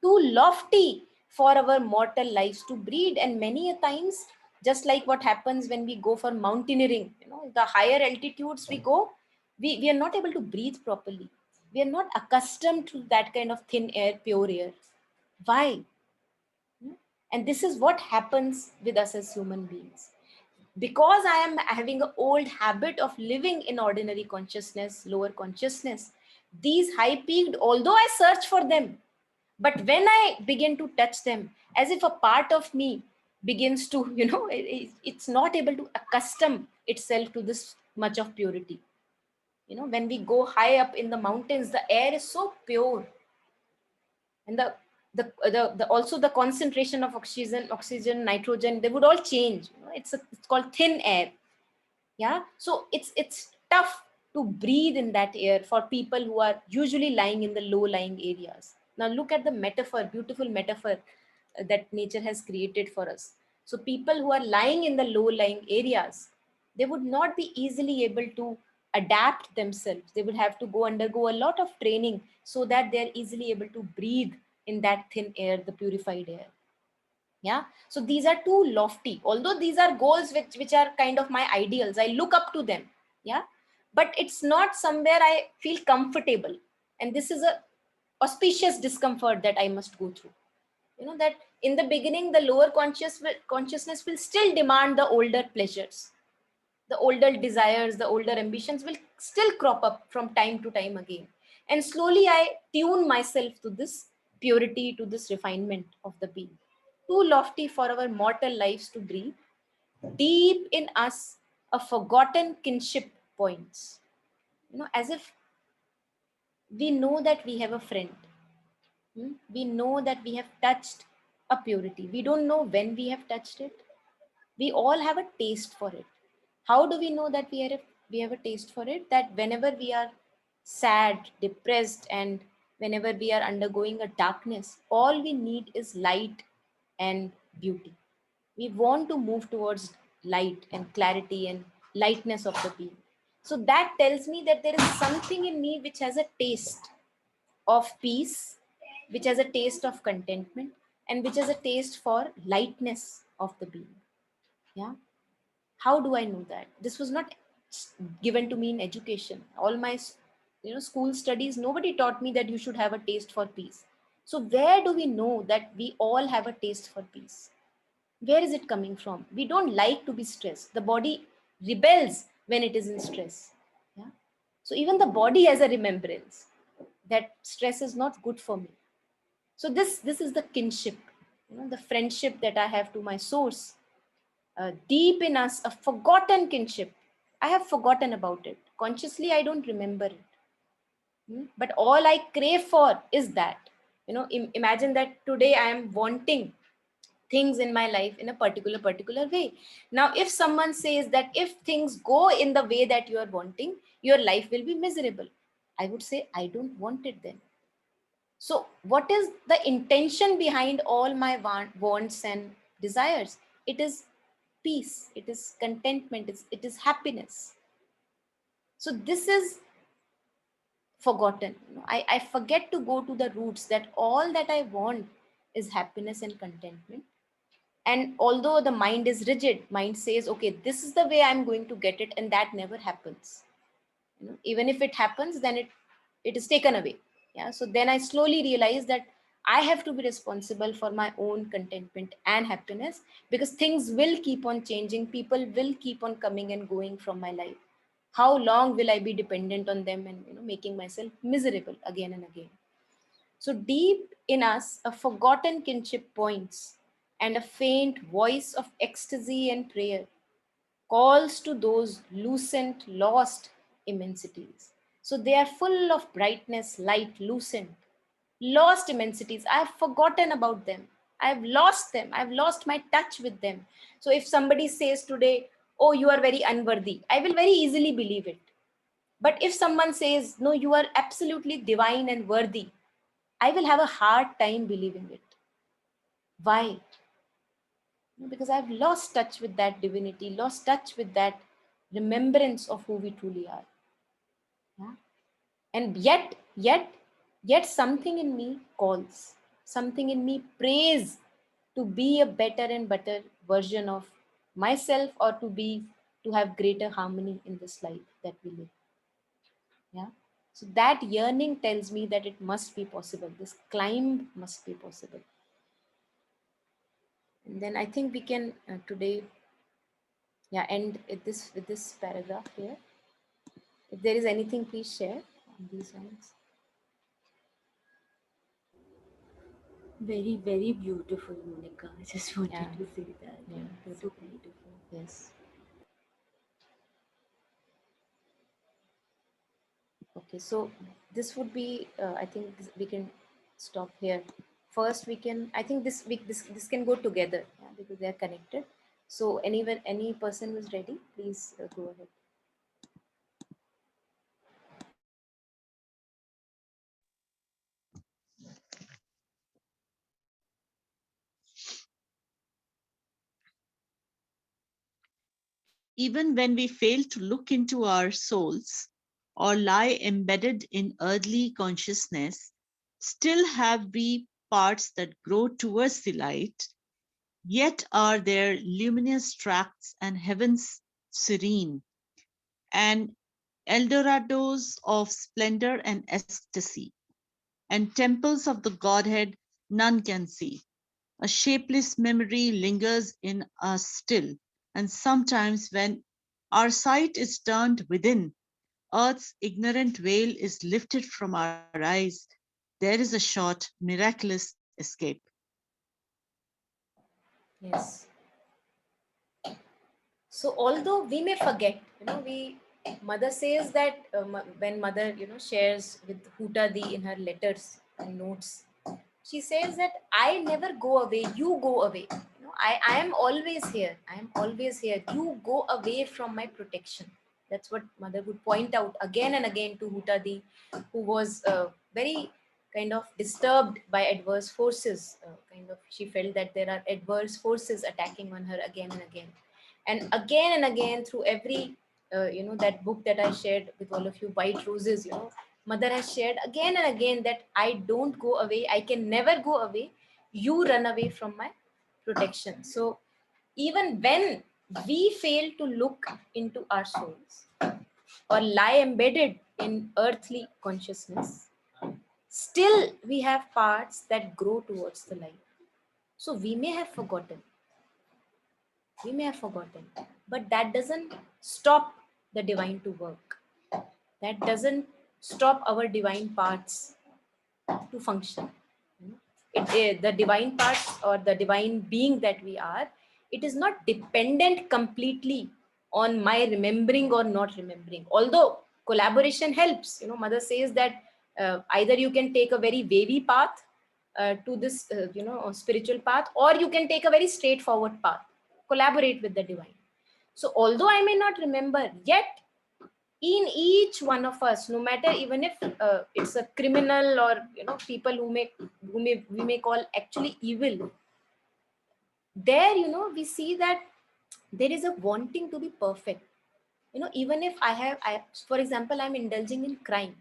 too lofty for our mortal lives to breed. And many a times, just like what happens when we go for mountaineering, the higher altitudes we go, we are not able to breathe properly. We are not accustomed to that kind of thin air, pure air. Why? And this is what happens with us as human beings. Because I am having an old habit of living in ordinary consciousness, lower consciousness, these high peaked, although I search for them, but when I begin to touch them, as if a part of me begins to, it's not able to accustom itself to this much of purity. When we go high up in the mountains, the air is so pure, and the also the concentration of oxygen, nitrogen, they would all change. It's called thin air. Yeah. So it's tough to breathe in that air for people who are usually lying in the low lying areas. Now look at the metaphor, beautiful metaphor that nature has created for us. So people who are lying in the low lying areas, they would not be easily able to adapt themselves. They would have to undergo a lot of training so that they're easily able to breathe in that thin air, the purified air. Yeah. So these are too lofty, although these are goals which are kind of my ideals. I look up to them. Yeah. But it's not somewhere I feel comfortable, and this is a auspicious discomfort that I must go through. That in the beginning, the lower consciousness will still demand the older pleasures, the older desires, the older ambitions will still crop up from time to time again. And slowly I tune myself to this purity, to this refinement of the being. Too lofty for our mortal lives to breathe. Deep in us, a forgotten kinship points. As if we know that we have a friend. We know that we have touched a purity. We don't know when we have touched it. We all have a taste for it. How do we know that we have a taste for it? That whenever we are sad, depressed, and whenever we are undergoing a darkness, all we need is light and beauty. We want to move towards light and clarity and lightness of the being. So that tells me that there is something in me which has a taste of peace, which has a taste of contentment, and which has a taste for lightness of the being. Yeah. How do I know that? This was not given to me in education. All my school studies, nobody taught me that you should have a taste for peace. So where do we know that we all have a taste for peace? Where is it coming from? We don't like to be stressed. The body rebels when it is in stress. Yeah. So even the body has a remembrance that stress is not good for me. So this is the kinship, the friendship that I have to my source. Deep in us, a forgotten kinship. I have forgotten about it. Consciously, I don't remember it. But all I crave for is that. Imagine that today I am wanting things in my life in a particular way. Now, if someone says that if things go in the way that you are wanting, your life will be miserable, I would say, I don't want it then. So, what is the intention behind all my wants and desires? It is peace, it is contentment, it is happiness. So, this is forgotten. I forget to go to the roots that all that I want is happiness and contentment. And although the mind is rigid, mind says, okay, this is the way I'm going to get it, and that never happens. Even if it happens, then it is taken away. Yeah. So then I slowly realized that I have to be responsible for my own contentment and happiness, because things will keep on changing, people will keep on coming and going from my life. How long will I be dependent on them and making myself miserable again and again? So deep in us, a forgotten kinship points, and a faint voice of ecstasy and prayer calls to those lucent, lost immensities. So they are full of brightness, light, lucent, lost immensities. I have forgotten about them. I've lost them. I've lost my touch with them. So if somebody says today, oh, you are very unworthy, I will very easily believe it. But if someone says, no, you are absolutely divine and worthy, I will have a hard time believing it. Why? Because I've lost touch with that divinity, lost touch with that remembrance of who we truly are. Yeah? And yet something in me calls, something in me prays to be a better and better version of myself, or to have greater harmony in this life that we live. Yeah. So that yearning tells me that it must be possible. This climb must be possible. And then I think we can today, end with this paragraph here. If there is anything, please share on these lines. Very, very beautiful, Monica. I just wanted Yeah. to say that. Yeah. So beautiful. Yes. Okay, so this would be, I think we can stop here. First, we can, I think this week, this can go together, because they are connected. So any person who is ready, please go ahead. Even when we fail to look into our souls or lie embedded in earthly consciousness, still have we parts that grow towards the light, yet are there luminous tracts and heavens serene, and Eldorados of splendor and ecstasy, and temples of the Godhead none can see. A shapeless memory lingers in us still, and sometimes when our sight is turned within, earth's ignorant veil is lifted from our eyes, there is a short, miraculous escape. Yes. So although we may forget, mother says that when mother, shares with Hutadi in her letters and notes, she says that I never go away, you go away. I am always here. I am always here. You go away from my protection. That's what mother would point out again and again to Hutadi, who was very kind of disturbed by adverse forces. She felt that there are adverse forces attacking on her again and again through every that book that I shared with all of you, White Roses. Mother has shared again and again that I don't go away, I can never go away, you run away from my protection. So even when we fail to look into our souls or lie embedded in earthly consciousness, still we have parts that grow towards the light. So we may have forgotten, but that doesn't stop the divine to work. That doesn't stop our divine parts to function. The divine parts or the divine being that we are, it is not dependent completely on my remembering or not remembering. Although collaboration helps, mother says that either you can take a very wavy path to this, spiritual path, or you can take a very straightforward path. Collaborate with the divine. So although I may not remember, yet in each one of us, no matter even if it's a criminal or people we may call actually evil, there we see that there is a wanting to be perfect. Even if I for example, I'm indulging in crime,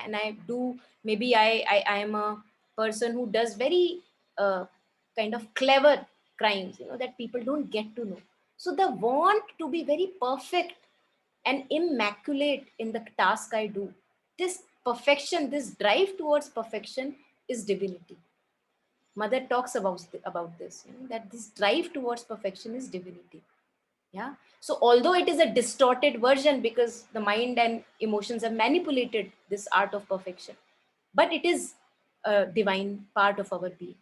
and I do, maybe I am a person who does very kind of clever crimes, that people don't get to know. So the want to be very perfect and immaculate in the task I do, this perfection, this drive towards perfection is divinity. Mother talks about this, that this drive towards perfection is divinity. Yeah. So although it is a distorted version because the mind and emotions have manipulated this art of perfection, but it is a divine part of our being.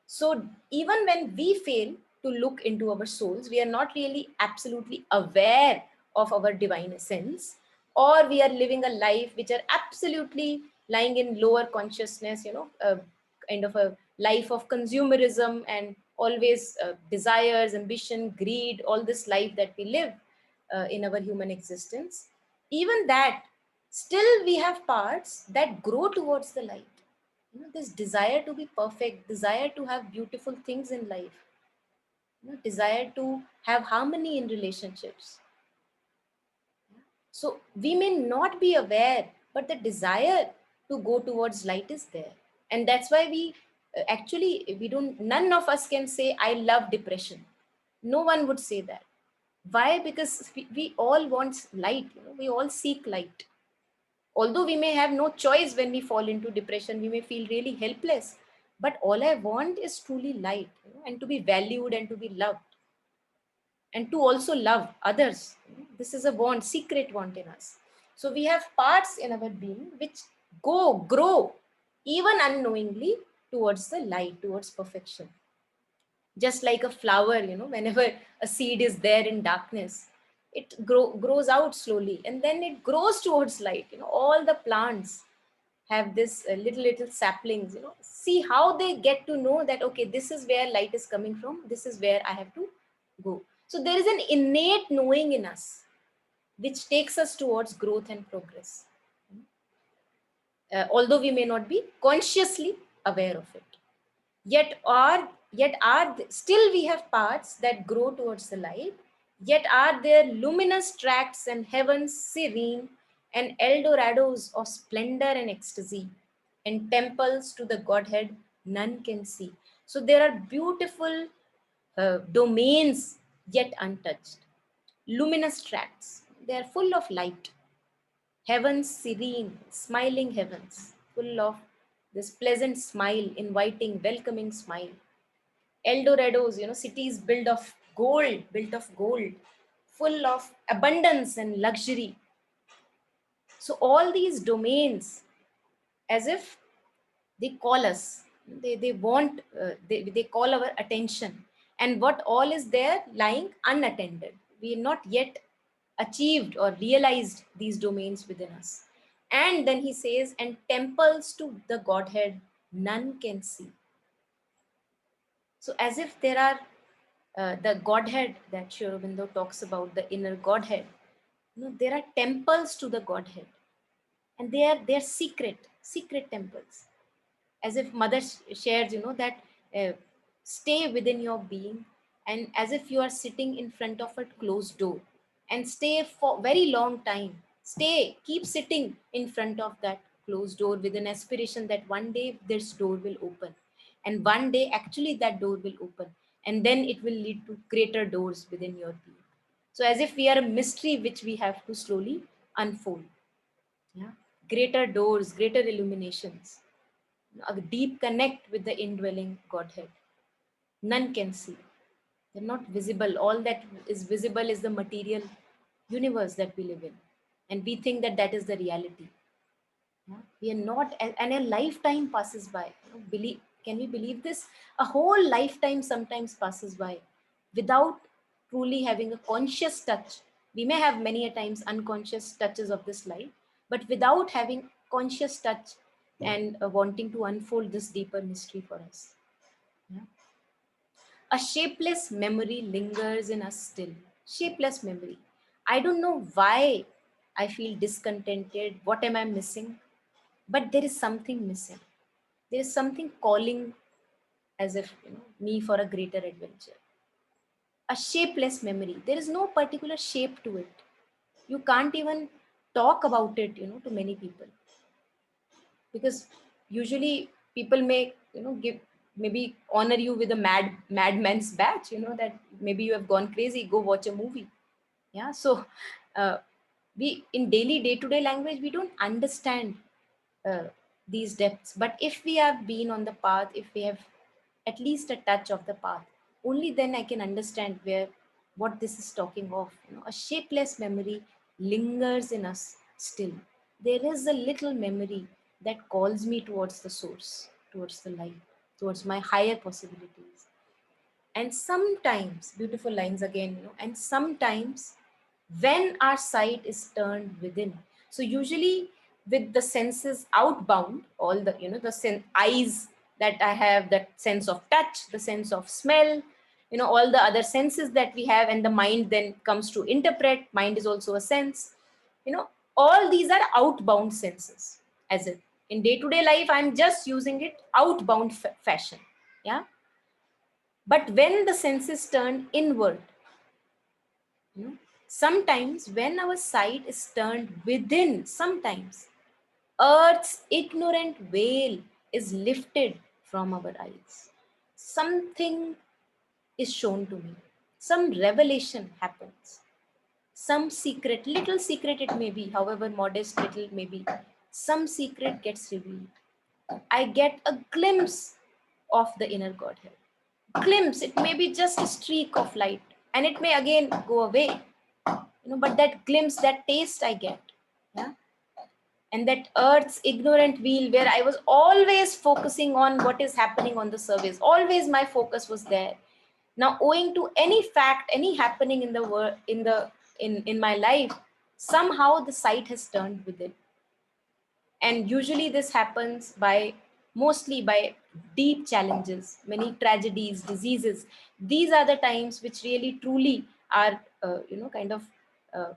So even when we fail to look into our souls, we are not really absolutely aware of our divine essence, or we are living a life which are absolutely lying in lower consciousness, kind of a life of consumerism and always desires, ambition, greed, all this life that we live in our human existence. Even that, still we have parts that grow towards the light. This desire to be perfect, desire to have beautiful things in life, desire to have harmony in relationships. So we may not be aware, but the desire to go towards light is there. And that's why actually, we don't, none of us can say, I love depression. No one would say that. Why? Because we all want light, we all seek light. Although we may have no choice when we fall into depression, we may feel really helpless. But all I want is truly light, and to be valued and to be loved and to also love others. This is a want, secret want in us. So we have parts in our being which grow, even unknowingly, towards the light, towards perfection. Just like a flower, whenever a seed is there in darkness, it grows out slowly and then it grows towards light. All the plants have this little saplings. See how they get to know that, okay, this is where light is coming from, this is where I have to go. So there is an innate knowing in us which takes us towards growth and progress, although we may not be consciously aware of it. Yet are still we have parts that grow towards the light. Yet are there luminous tracts and heavens serene and Eldorados of splendor and ecstasy and temples to the Godhead none can see. So there are beautiful domains yet untouched, luminous tracts. They are full of light. Heavens serene, smiling heavens, full of this pleasant smile, inviting, welcoming smile. Eldorados, cities built of gold, full of abundance and luxury. So all these domains, as if they call us, they want, they call our attention. And what all is there lying unattended. We are not yet achieved or realized these domains within us. And then he says, and temples to the Godhead none can see. So as if there are the Godhead that Sri Aurobindo talks about, the inner Godhead. There are temples to the Godhead, and they are secret temples. As if Mother shares, that stay within your being, and as if you are sitting in front of a closed door, and stay for very long time. Keep sitting in front of that closed door with an aspiration that one day this door will open, and one day actually that door will open, and then it will lead to greater doors within your being. So as if we are a mystery which we have to slowly unfold. Yeah, greater doors, greater illuminations, a deep connect with the indwelling Godhead. None can see. They're not visible. All that is visible is the material universe that we live in. And we think that that is the reality. Yeah? We are not, and a lifetime passes by. Can we believe this? A whole lifetime sometimes passes by without truly having a conscious touch. We may have many a times unconscious touches of this life, but without having conscious touch and wanting to unfold this deeper mystery for us. Yeah? A shapeless memory lingers in us still. Shapeless memory. I don't know why I feel discontented. What am I missing? But there is something missing. There is something calling, as if me for a greater adventure. A shapeless memory. There is no particular shape to it. You can't even talk about it, to many people, because usually people may give, maybe honor you with a madman's badge, that maybe you have gone crazy, go watch a movie. Yeah, so uh, we in daily day-to-day language we don't understand uh, these depths. But if we have been on the path, if we have at least a touch of the path, only then I can understand what this is talking of. A shapeless memory lingers in us still. There is a little memory that calls me towards the source, towards the light, towards my higher possibilities. And sometimes, beautiful lines again, and sometimes when our sight is turned within. So usually with the senses outbound, all the, eyes that I have, that sense of touch, the sense of smell, all the other senses that we have, and the mind then comes to interpret. Mind is also a sense, all these are outbound senses. As in day-to-day life, I'm just using it outbound fashion. Yeah. But when the senses turn inward, you know, sometimes when our sight is turned within, sometimes earth's ignorant veil is lifted from our eyes. Something is shown to me. Some revelation happens. Some secret, little secret it may be, however modest little may be, some secret gets revealed. I get a glimpse of the inner Godhead. Glimpse, it may be just a streak of light, and it may again go away. But that glimpse, that taste I get. Yeah. And that earth's ignorant wheel, where I was always focusing on what is happening on the surface, always my focus was there. Now, owing to any fact, any happening in the world, in my life, somehow the sight has turned within. And usually this happens mostly by deep challenges, many tragedies, diseases. These are the times which really truly are kind of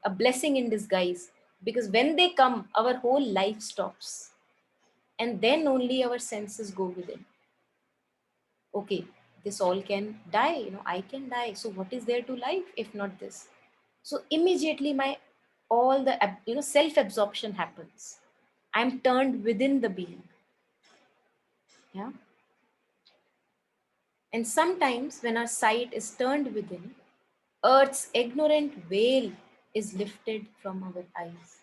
a blessing in disguise, because when they come, our whole life stops, and then only our senses go within. Okay, this all can die, I can die, so what is there to life if not this? So immediately my all the self absorption happens. I'm turned within the being. Yeah. And sometimes when our sight is turned within, earth's ignorant veil is lifted from our eyes.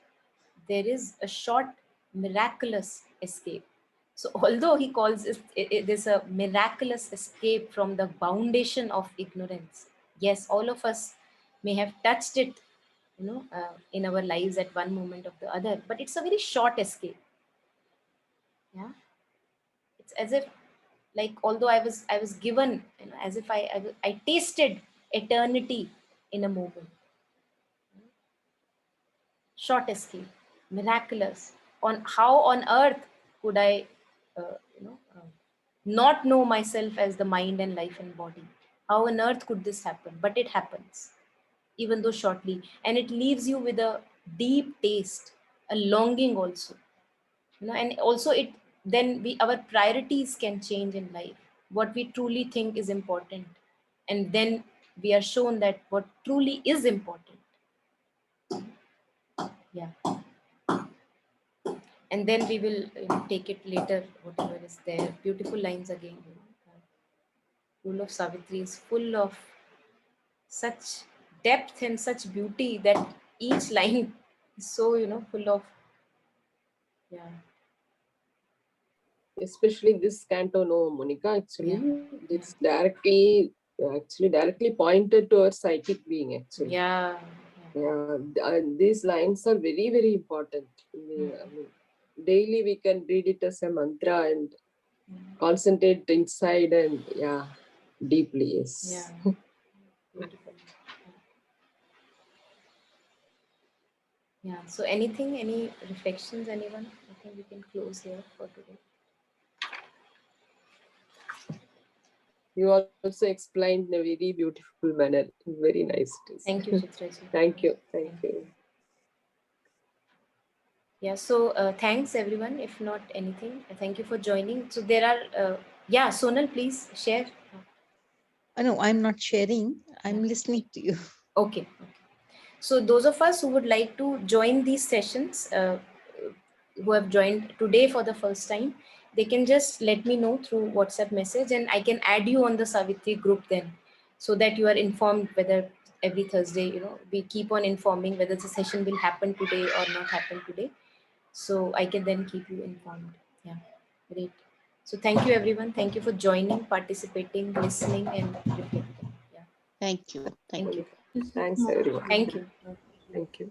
There is a short miraculous escape. So although he calls this a miraculous escape from the foundation of ignorance, yes, all of us may have touched it, in our lives at one moment or the other, but it's a very short escape. Yeah, it's as if, like, although I was given, as if I tasted eternity in a moment. Short escape, miraculous. On how on earth could I, not know myself as the mind and life and body? How on earth could this happen? But it happens, even though shortly, and it leaves you with a deep taste, a longing also. And also it then our priorities can change in life. What we truly think is important, and then we are shown that what truly is important. Yeah. And then we will take it later, whatever is there. Beautiful lines again. Rule of Savitri is full of such depth and such beauty that each line is so, full of, yeah. Especially this canto, no, Monica, actually, Yeah. it's directly pointed to our psychic being, actually. Yeah. Yeah, these lines are very, very important. I mean, daily we can read it as a mantra and concentrate inside and, yeah, deeply, yes. Yeah. Beautiful. Yeah. So any reflections, anyone? I think we can close here for today. You also explained in a very beautiful manner. Very nice. Thank you, Chitraji. Thank you. Thank you. Yeah, so thanks everyone. If not anything, thank you for joining. So there are, yeah, Sonal, please share. No, I'm not sharing. I'm listening to you. Okay. So those of us who would like to join these sessions, who have joined today for the first time, they can just let me know through WhatsApp message, and I can add you on the Savitri group then, so that you are informed whether every Thursday, we keep on informing whether the session will happen today or not happen today. So I can then keep you informed. Yeah, great. So thank you everyone. Thank you for joining, participating, listening, and reflecting. Yeah. Thank you. Thank you. Thanks, everyone. Thank you. Thank you.